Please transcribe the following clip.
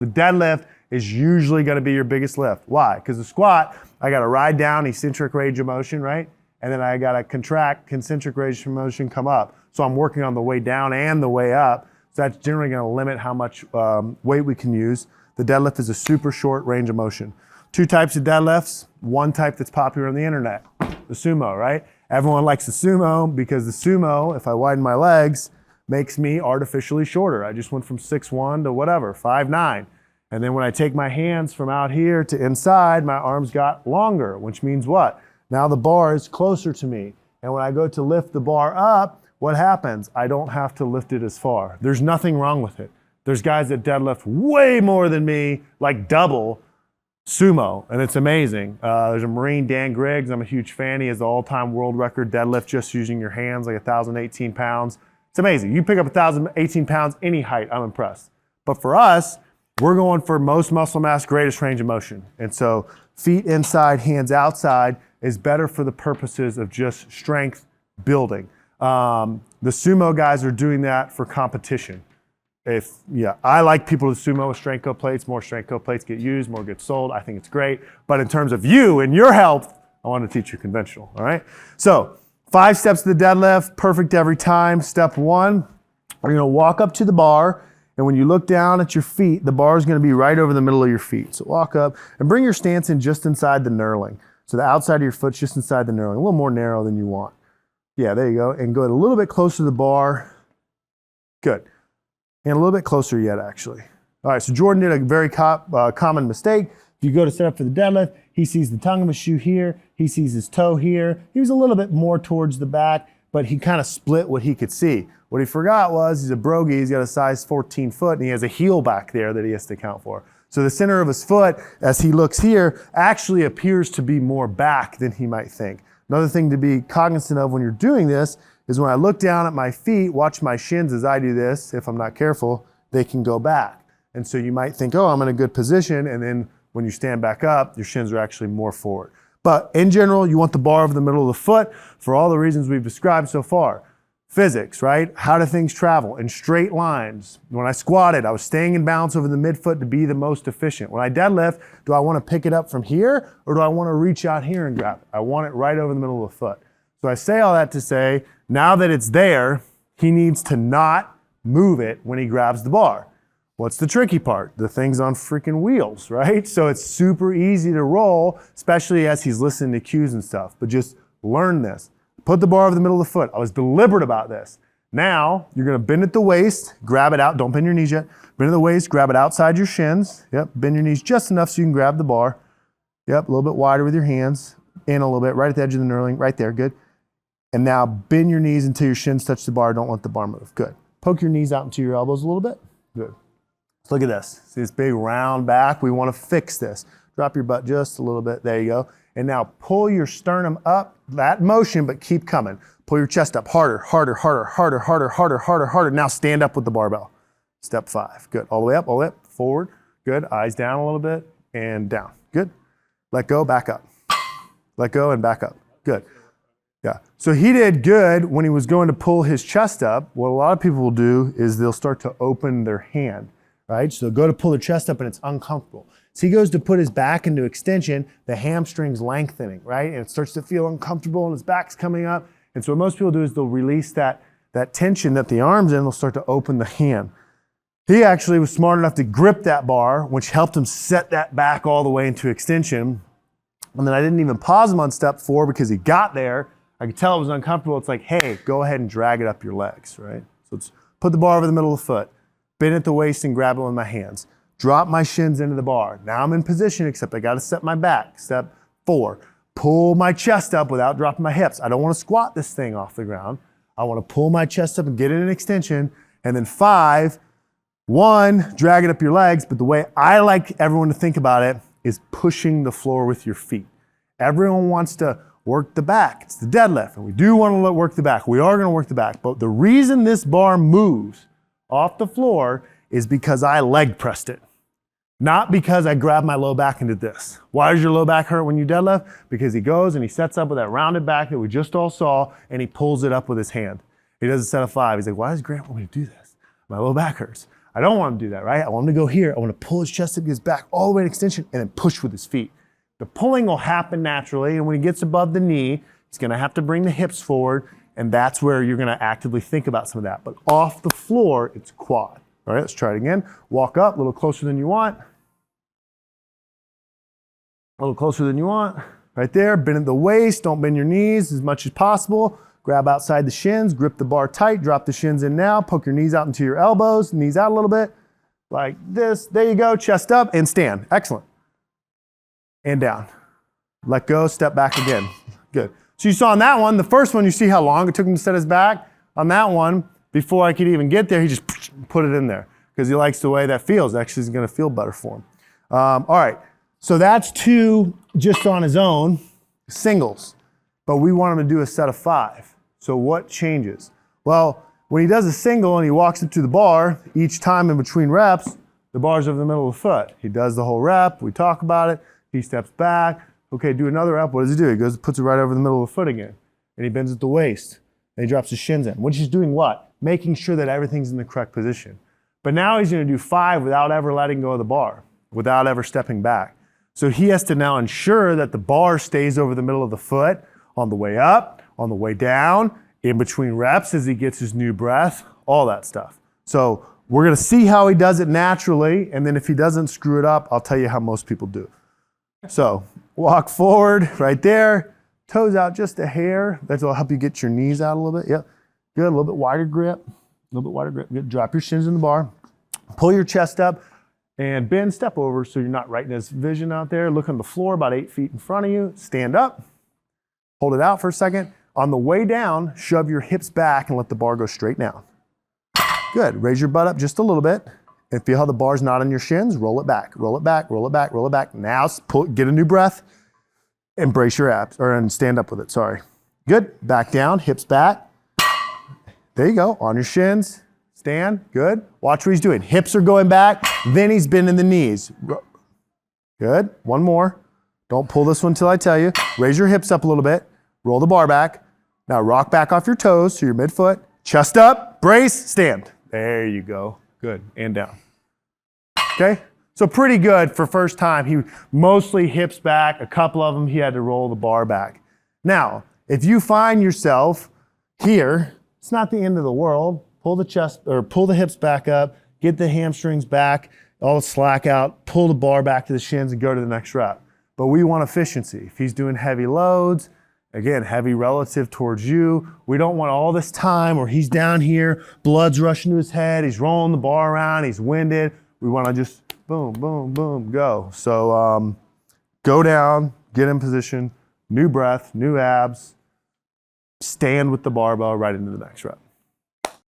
The deadlift is usually going to be your biggest lift. Why? Because the squat, I got to ride down eccentric range of motion, right? And then I got to contract concentric range of motion, come up. So I'm working on the way down and the way up. So that's generally going to limit how much weight we can use. The deadlift is a super short range of motion. 2 types of deadlifts. One type that's popular on the internet, the sumo, right? Everyone likes the sumo because the sumo, if I widen my legs, makes me artificially shorter. I just went from 6'1" to whatever, 5'9". And then when I take my hands from out here to inside, my arms got longer, which means what? Now the bar is closer to me. And when I go to lift the bar up, what happens? I don't have to lift it as far. There's nothing wrong with it. There's guys that deadlift way more than me, like double sumo, and it's amazing. There's a Marine, Dan Griggs. I'm a huge fan. He has the all-time world record deadlift just using your hands, like 1,018 pounds. It's amazing. You pick up 1,018 pounds, any height, I'm impressed. But for us, we're going for most muscle mass, greatest range of motion. And so feet inside, hands outside is better for the purposes of just strength building. The sumo guys are doing that for competition. I like people to sumo with Strength Coach plates. More Strength Coach plates get used, more get sold. I think it's great. But in terms of you and your health, I want to teach you conventional, all right? So 5 steps to the deadlift, perfect every time. Step 1, you're gonna walk up to the bar, and when you look down at your feet, the bar is gonna be right over the middle of your feet. So walk up and bring your stance in just inside the knurling. So the outside of your foot's just inside the knurling, a little more narrow than you want. Yeah, there you go. And go a little bit closer to the bar. Good. And a little bit closer yet, actually. All right, so Jordan did a very common mistake. If you go to set up for the deadlift, he sees the tongue of his shoe here, he sees his toe here. He was a little bit more towards the back, but he kind of split what he could see. What he forgot was he's a Broggi, he's got a size 14 foot, and he has a heel back there that he has to account for. So the center of his foot, as he looks here, actually appears to be more back than he might think. Another thing to be cognizant of when you're doing this is when I look down at my feet, watch my shins as I do this, if I'm not careful, they can go back. And so you might think, oh, I'm in a good position, and then when you stand back up, your shins are actually more forward. But in general, you want the bar over the middle of the foot for all the reasons we've described so far. Physics, right? How do things travel? In straight lines. When I squatted, I was staying in balance over the midfoot to be the most efficient. When I deadlift, do I want to pick it up from here, or do I want to reach out here and grab it? I want it right over the middle of the foot. So I say all that to say, now that it's there, he needs to not move it when he grabs the bar. What's the tricky part? The thing's on freaking wheels, right? So it's super easy to roll, especially as he's listening to cues and stuff. But just learn this. Put the bar over the middle of the foot. I was deliberate about this. Now, you're gonna bend at the waist, grab it out. Don't bend your knees yet. Bend at the waist, grab it outside your shins. Yep, bend your knees just enough so you can grab the bar. Yep, a little bit wider with your hands. In a little bit, right at the edge of the knurling, right there, good. And now bend your knees until your shins touch the bar. Don't let the bar move, good. Poke your knees out into your elbows a little bit, good. So look at this. See this big round back? We wanna fix this. Drop your butt just a little bit, there you go. And now pull your sternum up, that motion, but keep coming. Pull your chest up harder, harder, harder, harder, harder, harder, harder, harder. Now stand up with the barbell. Step 5, good. All the way up, forward, good. Eyes down a little bit and down, good. Let go, back up. Let go and back up, good. Yeah, so he did good when he was going to pull his chest up. What a lot of people will do is they'll start to open their hand, right? So they'll go to pull their chest up and it's uncomfortable. So he goes to put his back into extension, the hamstring's lengthening, right? And it starts to feel uncomfortable and his back's coming up. And so what most people do is they'll release that tension that the arm's in, they'll start to open the hand. He actually was smart enough to grip that bar, which helped him set that back all the way into extension. And then I didn't even pause him on step 4 because he got there. I could tell it was uncomfortable. It's like, hey, go ahead and drag it up your legs, right? So let's put the bar over the middle of the foot, bend at the waist and grab it with my hands. Drop my shins into the bar. Now I'm in position, except I gotta set my back. Step 4, pull my chest up without dropping my hips. I don't wanna squat this thing off the ground. I wanna pull my chest up and get it in extension. And then 5, 1, drag it up your legs, but the way I like everyone to think about it is pushing the floor with your feet. Everyone wants to work the back. It's the deadlift, and we do want to work the back. We are going to work the back, but the reason this bar moves off the floor is because I leg pressed it, not because I grabbed my low back and did this. Why does your low back hurt when you deadlift? Because he goes and he sets up with that rounded back that we just all saw, and he pulls it up with his hand. He does a set of 5. He's like, why does Grant want me to do this? My low back hurts. I don't want him to do that, right? I want him to go here. I want to pull his chest up, get his back all the way in extension, and then push with his feet. The pulling will happen naturally, and when he gets above the knee, he's going to have to bring the hips forward, and that's where you're going to actively think about some of that. But off the floor, it's quad. All right, let's try it again. Walk up a little closer than you want. A little closer than you want. Right there, bend at the waist, don't bend your knees as much as possible. Grab outside the shins, grip the bar tight, drop the shins in now, poke your knees out into your elbows, knees out a little bit, like this. There you go, chest up and stand. Excellent. And down. Let go, step back again. Good. So you saw on that one, the first one, you see how long it took him to set his back? On that one, before I could even get there, he just put it in there because he likes the way that feels. Actually, it's going to feel better for him. All right. So that's 2 just on his own, singles. But we want him to do a set of 5. So what changes? Well, when he does a single and he walks up to the bar, each time in between reps, the bar's over the middle of the foot. He does the whole rep. We talk about it. He steps back. Okay, do another rep. What does he do? He goes, puts it right over the middle of the foot again. And he bends at the waist. And he drops his shins in. Which is doing what? Making sure that everything's in the correct position. But now he's going to do 5 without ever letting go of the bar, without ever stepping back. So he has to now ensure that the bar stays over the middle of the foot on the way up, on the way down, in between reps as he gets his new breath, all that stuff. So we're going to see how he does it naturally, and then if he doesn't screw it up, I'll tell you how most people do. So walk forward right there, toes out just a hair. That'll help you get your knees out a little bit. Yep, good, a little bit wider grip, a little bit wider grip. Good. Drop your shins in the bar, pull your chest up, and bend, step over so you're not right in his vision out there. Look on the floor about 8 feet in front of you. Stand up. Hold it out for a second. On the way down, shove your hips back and let the bar go straight down. Good. Raise your butt up just a little bit. And feel how the bar's not on your shins. Roll it back, roll it back, roll it back, roll it back. Now get a new breath and brace your abs, and stand up with it, sorry. Good. Back down, hips back. There you go. On your shins. Stand, good. Watch what he's doing. Hips are going back, then he's bending the knees. Good, one more. Don't pull this one till I tell you. Raise your hips up a little bit. Roll the bar back. Now rock back off your toes to your midfoot. Chest up, brace, stand. There you go. Good, and down. Okay, so pretty good for first time. He mostly hips back. A couple of them he had to roll the bar back. Now, if you find yourself here, it's not the end of the world. Pull the chest or pull the hips back up, get the hamstrings back, all the slack out, pull the bar back to the shins and go to the next rep. But we want efficiency. If he's doing heavy loads, again, heavy relative towards you, we don't want all this time where he's down here, blood's rushing to his head, he's rolling the bar around, he's winded. We want to just boom, boom, boom, go. So go down, get in position, new breath, new abs, stand with the barbell right into the next rep.